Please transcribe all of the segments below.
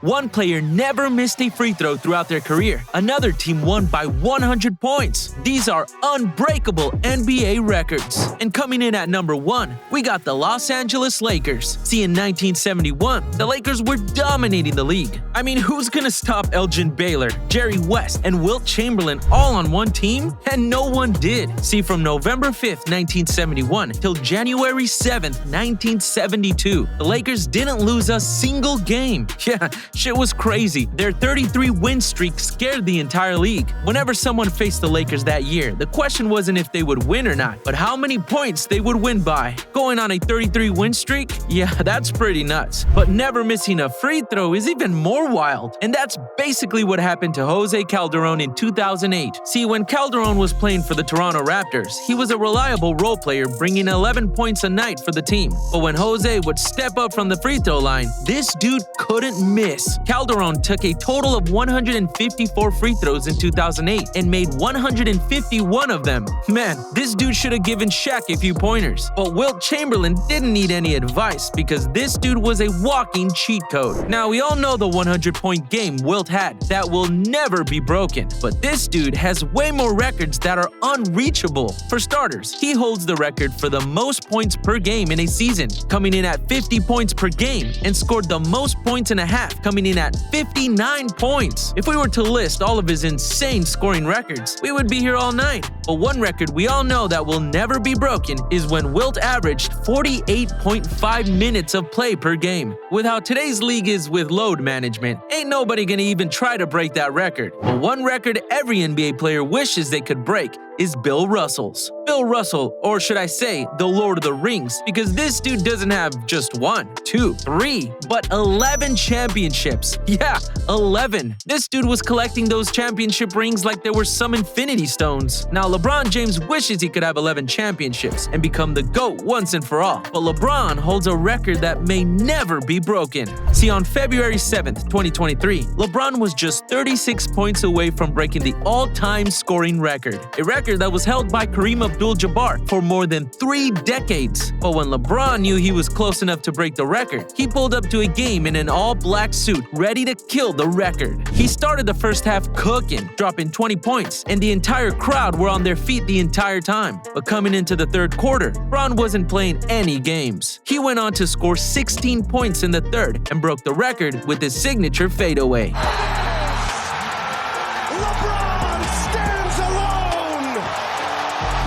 One player never missed a free throw throughout their career. Another team won by 100 points. These are unbreakable NBA records. And coming in at number 1, we got the Los Angeles Lakers. See, in 1971, the Lakers were dominating the league. I mean, who's gonna stop Elgin Baylor, Jerry West, and Wilt Chamberlain all on one team? And no one did. See, from November 5th, 1971 till January 7th, 1972, the Lakers didn't lose a single game. Yeah, shit was crazy. Their 33-win streak scared the entire league. Whenever someone faced the Lakers that year, the question wasn't if they would win or not, but how many points they would win by. Going on a 33-win streak? Yeah, that's pretty nuts. But never missing a free throw is even more wild. And that's basically what happened to Jose Calderon in 2008. See, when Calderon was playing for the Toronto Raptors, he was a reliable role player, bringing 11 points a night for the team. But when Jose would step up from the free throw line, this dude couldn't miss. Calderon took a total of 154 free throws in 2008 and made 151 of them. Man, this dude should have given Shaq a few pointers. But Wilt Chamberlain didn't need any advice because this dude was a walking cheat code. Now, we all know the 100-point game Wilt had that will never be broken. But this dude has way more records that are unreachable. For starters, he holds the record for the most points per game in a season, coming in at 50 points per game, and scored the most points in a half, coming in at 59 points. If we were to list all of his insane scoring records, we would be here all night. But one record we all know that will never be broken is when Wilt averaged 48.5 minutes of play per game. With how today's league is with load management, ain't nobody gonna even try to break that record. But one record every NBA player wishes they could break is Bill Russell's. Bill Russell, or should I say, the Lord of the Rings, because this dude doesn't have just 1, 2, 3, but 11 championships. Yeah, 11. This dude was collecting those championship rings like there were some infinity stones. Now, LeBron James wishes he could have 11 championships and become the GOAT once and for all, but LeBron holds a record that may never be broken. See, on February 7th, 2023, LeBron was just 36 points away from breaking the all-time scoring record, a record that was held by Kareem Abdul-Jabbar for more than 3 decades. But when LeBron knew he was close enough to break the record, he pulled up to a game in an all-black suit, ready to kill the record. He started the first half cooking, dropping 20 points, and the entire crowd were on their feet the entire time. But coming into the third quarter, LeBron wasn't playing any games. He went on to score 16 points in the third and broke the record with his signature fadeaway.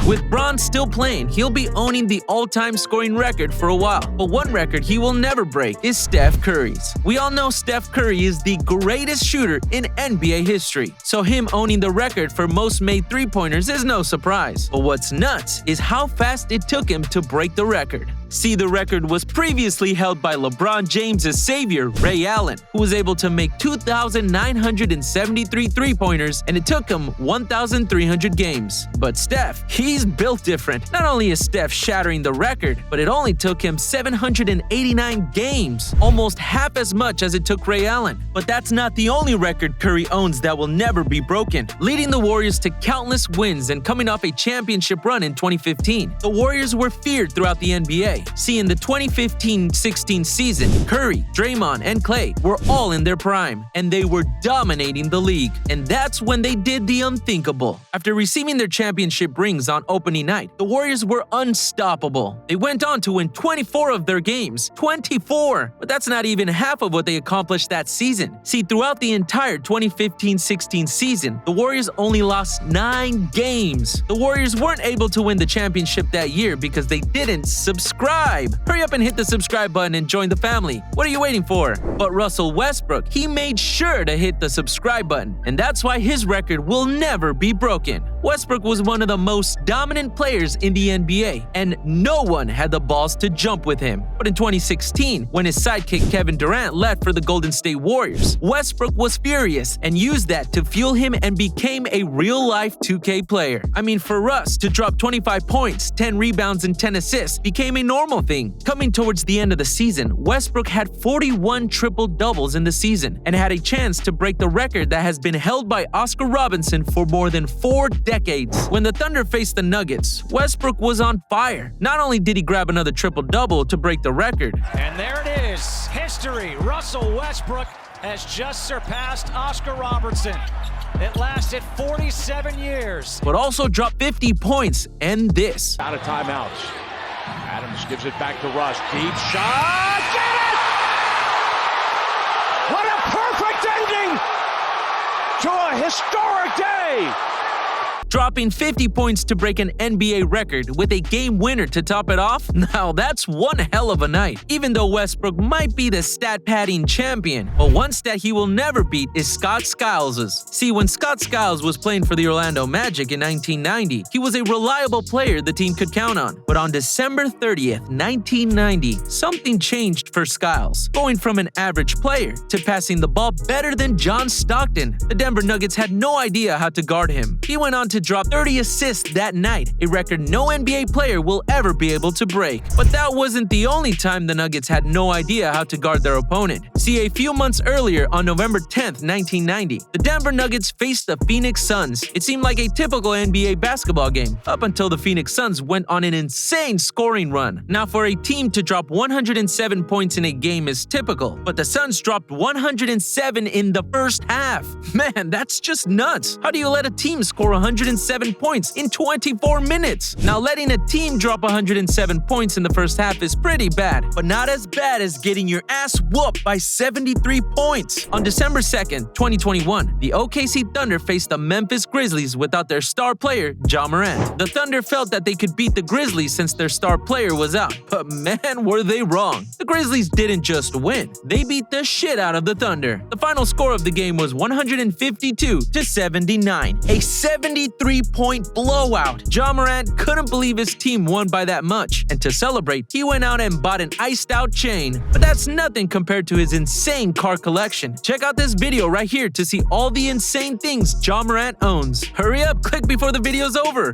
With Bron still playing, he'll be owning the all-time scoring record for a while. But one record he will never break is Steph Curry's. We all know Steph Curry is the greatest shooter in NBA history, so him owning the record for most made three-pointers is no surprise. But what's nuts is how fast it took him to break the record. See, the record was previously held by LeBron James' savior, Ray Allen, who was able to make 2,973 three-pointers, and it took him 1,300 games. But Steph, he's built different. Not only is Steph shattering the record, but it only took him 789 games, almost half as much as it took Ray Allen. But that's not the only record Curry owns that will never be broken. Leading the Warriors to countless wins and coming off a championship run in 2015, the Warriors were feared throughout the NBA. See, in the 2015-16 season, Curry, Draymond, and Klay were all in their prime, and they were dominating the league. And that's when they did the unthinkable. After receiving their championship rings on opening night, the Warriors were unstoppable. They went on to win 24 of their games. 24! But that's not even half of what they accomplished that season. See, throughout the entire 2015-16 season, the Warriors only lost 9 games. The Warriors weren't able to win the championship that year because they didn't subscribe. Hurry up and hit the subscribe button and join the family. What are you waiting for? But Russell Westbrook, he made sure to hit the subscribe button, and that's why his record will never be broken. Westbrook was one of the most dominant players in the NBA, and no one had the balls to jump with him. But in 2016, when his sidekick Kevin Durant left for the Golden State Warriors, Westbrook was furious and used that to fuel him and became a real-life 2K player. I mean, for Russ to drop 25 points, 10 rebounds, and 10 assists became a normal thing. Coming towards the end of the season, Westbrook had 41 triple-doubles in the season and had a chance to break the record that has been held by Oscar Robertson for more than 4 decades. When the Thunder faced the Nuggets, Westbrook was on fire. Not only did he grab another triple-double to break the record, and there it is, history. Russell Westbrook has just surpassed Oscar Robertson. It lasted 47 years. But also dropped 50 points and this. Out of timeouts. Adams gives it back to Russ. Deep shot. Get it! What a perfect ending to a historic day! Dropping 50 points to break an NBA record with a game winner to top it off? Now that's one hell of a night. Even though Westbrook might be the stat-padding champion, but one stat he will never beat is Scott Skiles'. See, when Scott Skiles was playing for the Orlando Magic in 1990, he was a reliable player the team could count on. But on December 30th, 1990, something changed for Skiles. Going from an average player to passing the ball better than John Stockton, the Denver Nuggets had no idea how to guard him. He went on to drop 30 assists that night, a record no NBA player will ever be able to break. But that wasn't the only time the Nuggets had no idea how to guard their opponent. See, a few months earlier, on November 10th, 1990, the Denver Nuggets faced the Phoenix Suns. It seemed like a typical NBA basketball game, up until the Phoenix Suns went on an insane scoring run. Now, for a team to drop 107 points in a game is typical, but the Suns dropped 107 in the first half. Man, that's just nuts. How do you let a team score 107 points in 24 minutes? Now, letting a team drop 107 points in the first half is pretty bad, but not as bad as getting your ass whooped by 73 points. On December 2nd, 2021, the OKC Thunder faced the Memphis Grizzlies without their star player, Ja Morant. The Thunder felt that they could beat the Grizzlies since their star player was out, but man, were they wrong. The Grizzlies didn't just win, they beat the shit out of the Thunder. The final score of the game was 152-79, a 73-point blowout. Ja Morant couldn't believe his team won by that much, and to celebrate, he went out and bought an iced-out chain. But that's nothing compared to his insane car collection. Check out this video right here to see all the insane things Ja Morant owns. Hurry up, click before the video's over.